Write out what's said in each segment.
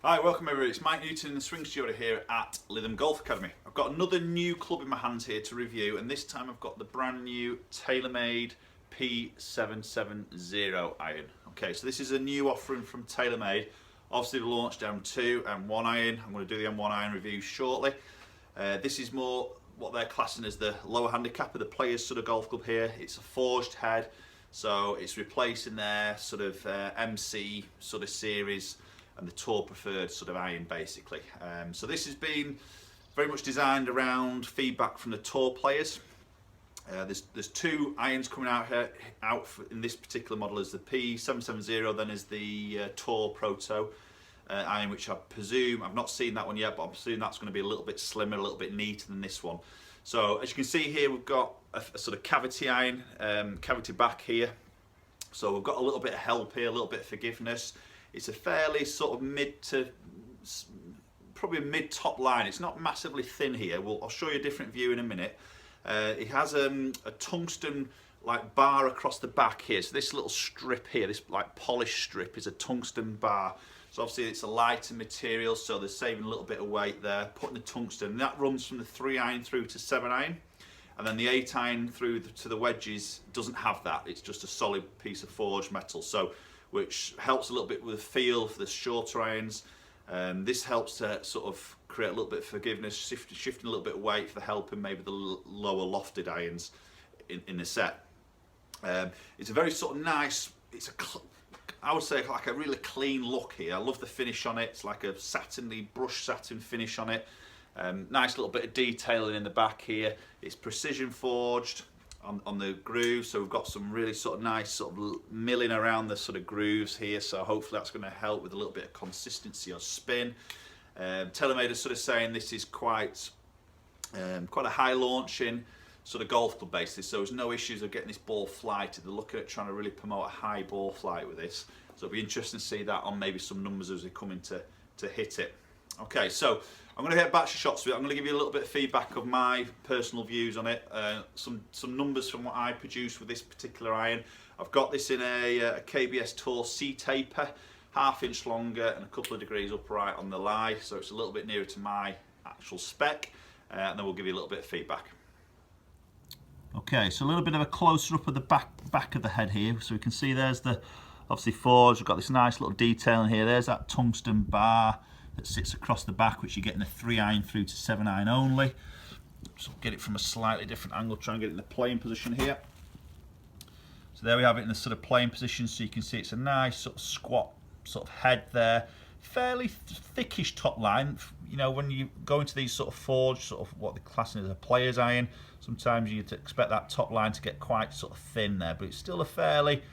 Hi, welcome everybody. It's Mike Newton in the Swing Studio here at Lytham Golf Academy. I've got another new club in my hands here to review, and this time I've got the brand new TaylorMade P770 iron. Okay, so this is a new offering from TaylorMade. Obviously, they launched M2 and M1 iron. I'm going to do the M1 iron review shortly. This is more what they're classing as the lower handicap of the Players sort of golf club here. It's a forged head, so it's replacing their sort of MC sort of series and the Tour preferred sort of iron basically. So this has been very much designed around feedback from the Tour players. There's two irons coming out here in this particular model. Is the P770, then is the Tour Proto iron, which I presume, I've not seen that one yet, but I'm assuming that's going to be a little bit slimmer, a little bit neater than this one. So as you can see here, we've got a sort of cavity iron, cavity back here. So we've got a little bit of help here, a little bit of forgiveness. It's a fairly sort of probably a mid top line. It's not massively thin here. I'll show you a different view in a minute. It has a tungsten like bar across the back here. So this little strip here, this like polished strip, is a tungsten bar. So obviously it's a lighter material, so they're saving a little bit of weight there, putting the tungsten. And that runs from the 3 iron through to 7 iron. And then the 8 iron through to the wedges doesn't have that. It's just a solid piece of forged metal. So which helps a little bit with the feel for the shorter irons. This helps to sort of create a little bit of forgiveness, shifting a little bit of weight for helping maybe the lower lofted irons in the set. It's a very sort of nice, I would say like a really clean look here. I love the finish on it. It's like a satiny, brushed satin finish on it. Nice little bit of detailing in the back here. It's precision forged on the grooves, so we've got some really sort of nice sort of milling around the sort of grooves here, so hopefully that's going to help with a little bit of consistency or spin. TaylorMade is sort of saying this is quite a high launching sort of golf club basis, so there's no issues of getting this ball flighted. They're looking at trying to really promote a high ball flight with this, so it'll be interesting to see that on maybe some numbers as they come in to hit it. Okay, so I'm going to hit a batch of shots with it. I'm going to give you a little bit of feedback of my personal views on it, some numbers from what I produced with this particular iron. I've got this in a KBS Tour C taper, 1/2 inch longer and a couple of degrees upright on the lie, so it's a little bit nearer to my actual spec, and then we'll give you a little bit of feedback. Okay, so a little bit of a closer up of the back of the head here, so we can see there's the obviously forged. We've got this nice little detail in here. There's that tungsten bar that sits across the back, which you get in a 3 iron through to 7 iron only. So get it from a slightly different angle, try and get it in the playing position here. So there we have it in the sort of playing position, so you can see it's a nice sort of squat sort of head there. Fairly thickish top line. You know, when you go into these sort of forged, sort of what they're classing as a player's iron, sometimes you'd expect that top line to get quite sort of thin there, but it's still a fairly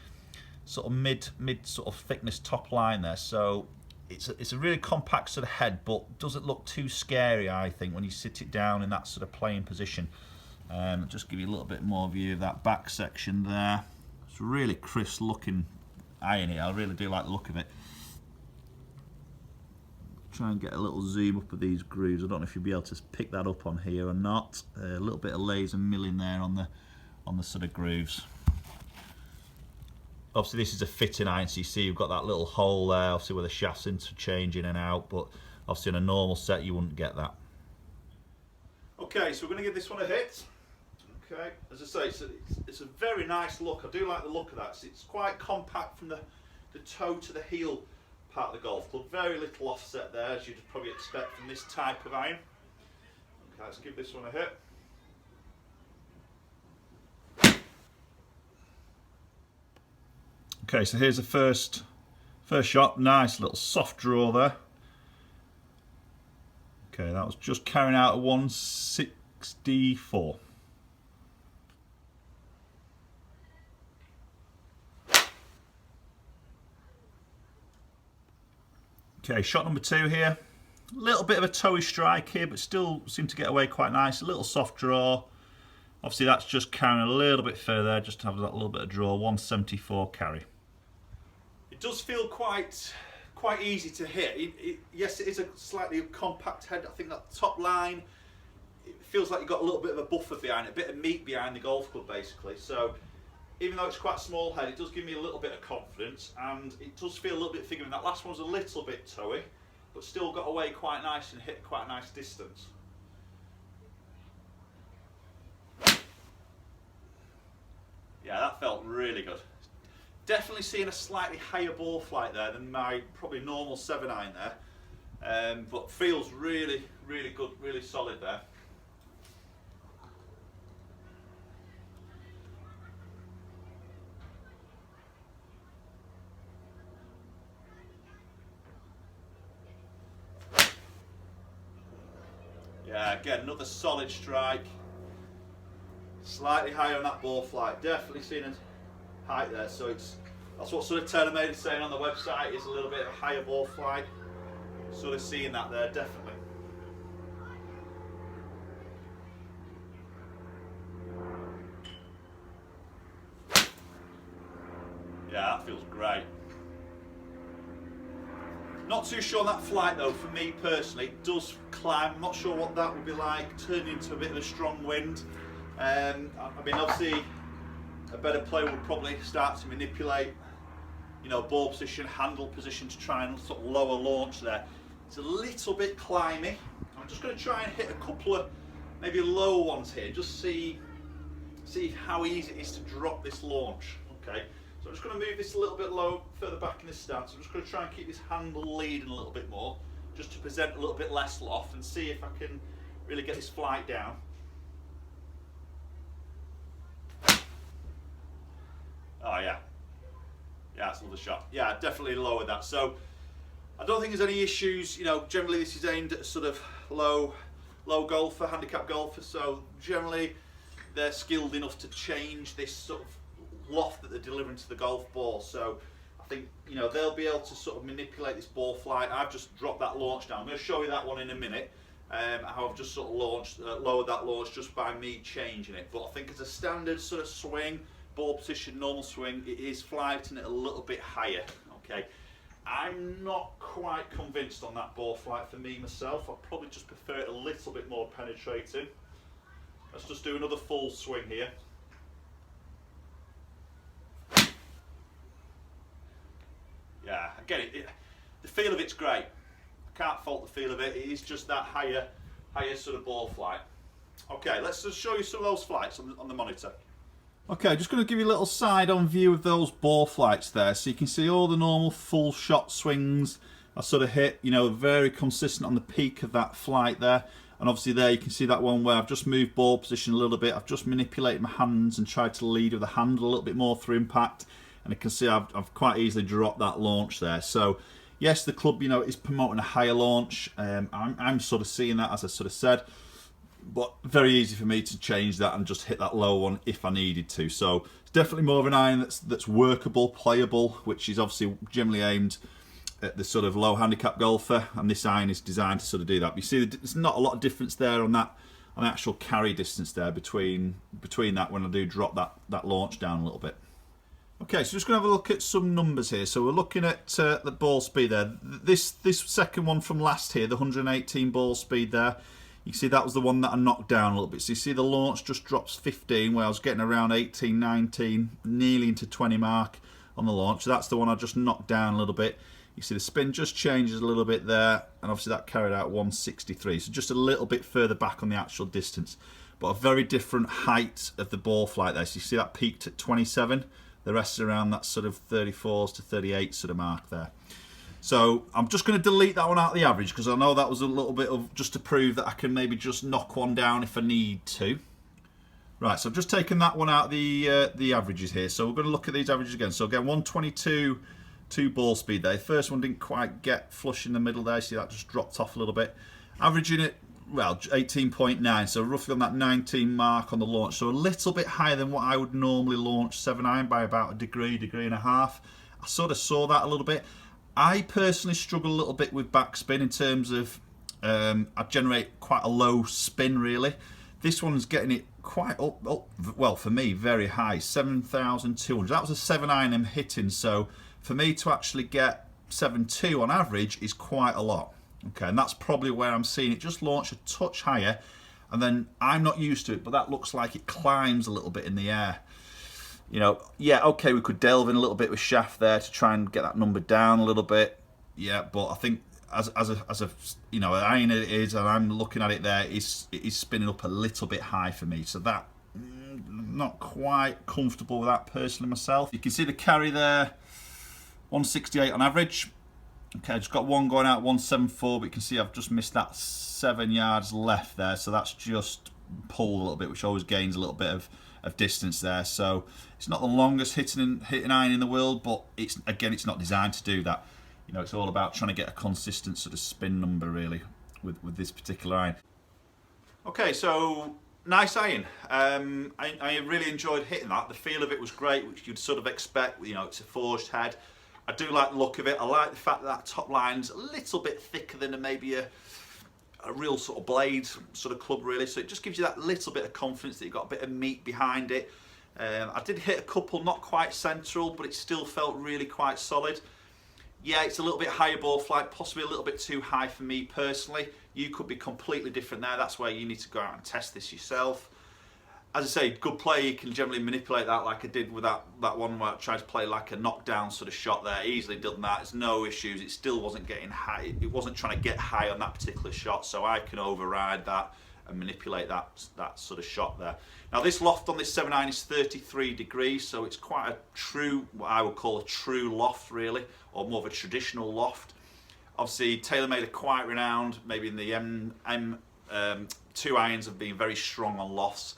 sort of mid sort of thickness top line there. So it's a really compact sort of head, but doesn't look too scary, I think, when you sit it down in that sort of playing position. Just give you a little bit more view of that back section there. It's a really crisp looking iron here. I really do like the look of it. Try and get a little zoom up of these grooves. I don't know if you'll be able to pick that up on here or not. A little bit of laser milling there on the sort of grooves. Obviously this is a fitting iron, so you see you've got that little hole there, obviously where the shaft's interchange in and out, but obviously in a normal set you wouldn't get that. Okay, so we're going to give this one a hit. Okay, as I say, it's a very nice look. I do like the look of that. It's quite compact from the toe to the heel part of the golf club. Very little offset there, as you'd probably expect from this type of iron. Okay, let's give this one a hit. Okay, so here's the first shot. Nice little soft draw there. Okay, that was just carrying out a 164. Okay, shot number 2 here. A little bit of a toey strike here, but still seemed to get away quite nice. A little soft draw. Obviously that's just carrying a little bit further, just to have that little bit of draw. 174 carry. It does feel quite easy to hit. Yes, it is a slightly compact head. I think that top line, it feels like you've got a little bit of a buffer behind it, a bit of meat behind the golf club basically. So even though it's quite a small head, it does give me a little bit of confidence, and it does feel a little bit figuring. That last one was a little bit toey, but still got away quite nice and hit quite a nice distance. Yeah, that felt really good. Definitely seeing a slightly higher ball flight there than my probably normal 7-iron there, but feels really, really good, really solid there. Yeah, again, another solid strike. Slightly higher on that ball flight. Definitely seeing a height there. So that's what sort of TaylorMade is saying on the website, is a little bit of a higher ball flight. Sort of seeing that there, definitely. Yeah, that feels great. Not too sure on that flight though, for me personally. It does climb. I'm not sure what that would be like, turning into a bit of a strong wind. I mean, obviously, a better player would probably start to manipulate, you know, ball position, handle position to try and sort of lower launch there. It's a little bit climby. I'm just going to try and hit a couple of maybe low ones here, just see how easy it is to drop this launch. Okay. So I'm just going to move this a little bit low, further back in this stance. I'm just going to try and keep this handle leading a little bit more, just to present a little bit less loft and see if I can really get this flight down. Oh yeah, that's another shot. Yeah, definitely lowered that. So I don't think there's any issues. You know, generally this is aimed at sort of low golfer, handicap golfer. So generally they're skilled enough to change this sort of loft that they're delivering to the golf ball. So I think, you know, they'll be able to sort of manipulate this ball flight. I've just dropped that launch down. I'm going to show you that one in a minute. How I've just sort of lowered that launch just by me changing it. But I think as a standard sort of swing, ball position, normal swing, it is flighting it a little bit higher. Okay, I'm not quite convinced on that ball flight for me myself. I'd probably just prefer it a little bit more penetrating. Let's just do another full swing here. Yeah, again, the feel of it's great. I can't fault the feel of it. It is just that higher sort of ball flight. Okay, let's just show you some of those flights on the monitor. Okay, just going to give you a little side-on view of those ball flights there, so you can see all the normal full shot swings I sort of hit, you know, very consistent on the peak of that flight there. And obviously there you can see that one where I've just moved ball position a little bit. I've just manipulated my hands and tried to lead with the handle a little bit more through impact. And you can see I've quite easily dropped that launch there. So yes, the club, you know, is promoting a higher launch. I'm sort of seeing that, as I sort of said. But very easy for me to change that and just hit that low one if I needed to. So it's definitely more of an iron that's workable, playable, which is obviously generally aimed at the sort of low handicap golfer, and this iron is designed to sort of do that. But you see, there's not a lot of difference there on that, on the actual carry distance there between that when I do drop that launch down a little bit. Okay, so just going to have a look at some numbers here. So we're looking at the ball speed there. This second one from last here, the 118 ball speed there. You can see that was the one that I knocked down a little bit. So you see the launch just drops 15, where I was getting around 18, 19, nearly into 20 mark on the launch. So that's the one I just knocked down a little bit. You see the spin just changes a little bit there, and obviously that carried out 163. So just a little bit further back on the actual distance, but a very different height of the ball flight there. So you see that peaked at 27. The rest is around that sort of 34s to 38 sort of mark there. So I'm just going to delete that one out of the average, because I know that was a little bit of just to prove that I can maybe just knock one down if I need to. Right, so I've just taken that one out of the averages here. So we're going to look at these averages again. So again, 122 ball speed there. The first one didn't quite get flush in the middle there. See, that just dropped off a little bit. Averaging it, well, 18.9, so roughly on that 19 mark on the launch. So a little bit higher than what I would normally launch 7-iron by about a degree and a half. I sort of saw that a little bit. I personally struggle a little bit with backspin in terms of I generate quite a low spin really. This one's getting it quite up, well, for me, very high, 7,200. That was a 7-iron I'm hitting, so for me to actually get 7.2 on average is quite a lot. Okay, and that's probably where I'm seeing it just launch a touch higher, and then I'm not used to it, but that looks like it climbs a little bit in the air. You know, yeah, okay, we could delve in a little bit with shaft there to try and get that number down a little bit. Yeah, but I think as a you know, an iron it is, and I'm looking at it there, it is spinning up a little bit high for me. So that, not quite comfortable with that personally myself. You can see the carry there, 168 on average. Okay, I've just got one going out 174, but you can see I've just missed that 7 yards left there, so that's just pulled a little bit, which always gains a little bit of distance there. So it's not the longest hitting iron in the world, but it's not designed to do that. You know, it's all about trying to get a consistent sort of spin number really with this particular iron. Okay, so nice iron. I really enjoyed hitting that. The feel of it was great, which you'd sort of expect. You know, it's a forged head. I do like the look of it. I like the fact that that top line's a little bit thicker than maybe a real sort of blade sort of club really. So it just gives you that little bit of confidence that you've got a bit of meat behind it. I did hit a couple not quite central, but it still felt really quite solid. Yeah, it's a little bit higher ball flight, possibly a little bit too high for me personally. You could be completely different there. That's where you need to go out and test this yourself. As I say, good player, you can generally manipulate that like I did with that one where I tried to play like a knockdown sort of shot there. Easily done that, there's no issues. It still wasn't getting high. It wasn't trying to get high on that particular shot, so I can override that and manipulate that sort of shot there. Now this loft on this 7 iron is 33 degrees, so it's quite a true, what I would call a true loft really, or more of a traditional loft. Obviously TaylorMade are quite renowned, maybe in the M2 irons have been very strong on lofts.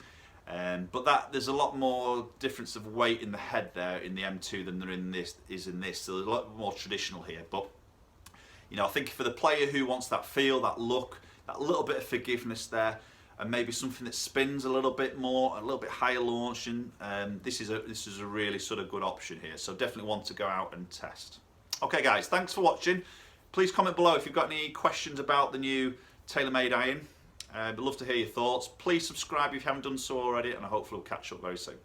But there's a lot more difference of weight in the head there in the M2 than there is in this. So there's a lot more traditional here. But you know, I think for the player who wants that feel, that look, that little bit of forgiveness there, and maybe something that spins a little bit more, a little bit higher launching, this is a really sort of good option here. So definitely want to go out and test. Okay, guys, thanks for watching. Please comment below if you've got any questions about the new TaylorMade iron. I'd love to hear your thoughts. Please subscribe if you haven't done so already, and I hopefully we'll catch up very soon.